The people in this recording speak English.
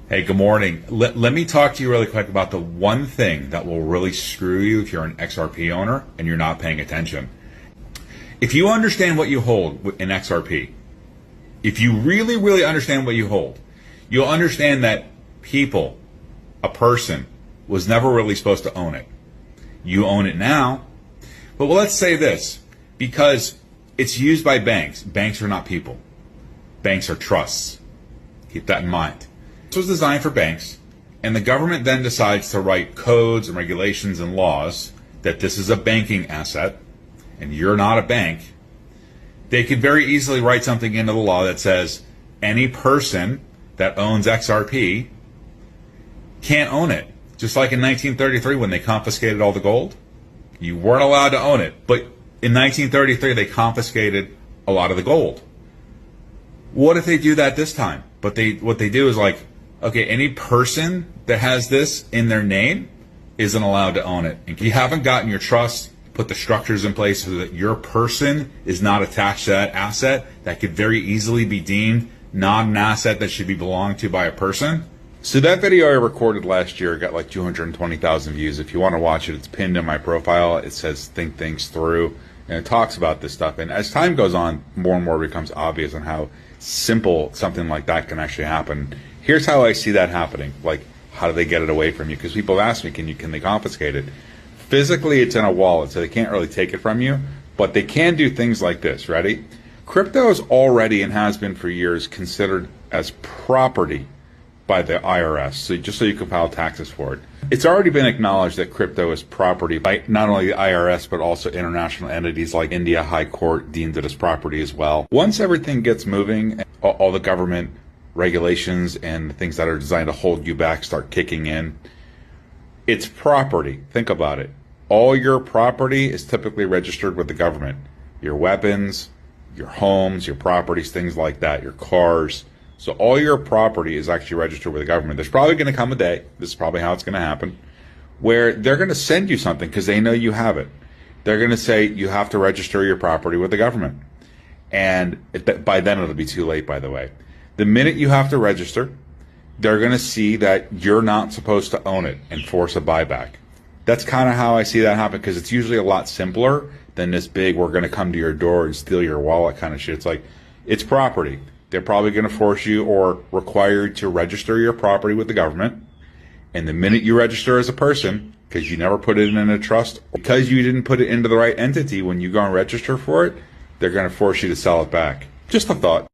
Hey, good morning. Let me talk to you really quick about the one thing that will really screw you if you're an XRP owner and you're not paying attention. If you understand what you hold in XRP, if you really, really understand what you hold, you'll understand that a person, was never really supposed to own it. You own it now, but let's say this, because it's used by banks. Banks are not people. Banks are trusts. Keep that in mind. This was designed for banks, and the government then decides to write codes and regulations and laws that this is a banking asset, and you're not a bank. They could very easily write something into the law that says any person that owns XRP can't own it. Just like in 1933 when they confiscated all the gold, you weren't allowed to own it. But in 1933 they confiscated a lot of the gold. What if they do that this time? But what they do is like, okay, any person that has this in their name isn't allowed to own it. And if you haven't gotten your trust, put the structures in place so that your person is not attached to that asset that could very easily be deemed not an asset that should be belonged to by a person. So that video I recorded last year got like 220,000 views. If you want to watch it, it's pinned in my profile. It says Think Things Through, and it talks about this stuff. And as time goes on, more and more becomes obvious on how simple something like that can actually happen. Here's how I see that happening. Like, how do they get it away from you? Because people ask me, can they confiscate it? Physically, it's in a wallet, so they can't really take it from you, but they can do things like this. Ready? Crypto is already, and has been for years, considered as property by the IRS, so just so you can file taxes for it. It's already been acknowledged that crypto is property by not only the IRS, but also international entities like India High Court deemed it as property as well. Once everything gets moving, all the government regulations and things that are designed to hold you back start kicking in, it's property. Think about it. All your property is typically registered with the government. Your weapons, your homes, your properties, things like that, your cars. So all your property is actually registered with the government. There's probably going to come a day, this is probably how it's going to happen, where they're going to send you something because they know you have it. They're going to say you have to register your property with the government. And by then it'll be too late, by the way. The minute you have to register, they're going to see that you're not supposed to own it and force a buyback. That's kind of how I see that happen, because it's usually a lot simpler than this big, we're going to come to your door and steal your wallet kind of shit. It's like, it's property. They're probably going to force you or require you to register your property with the government. And the minute you register as a person, because you never put it in a trust, because you didn't put it into the right entity when you go and register for it, they're going to force you to sell it back. Just a thought.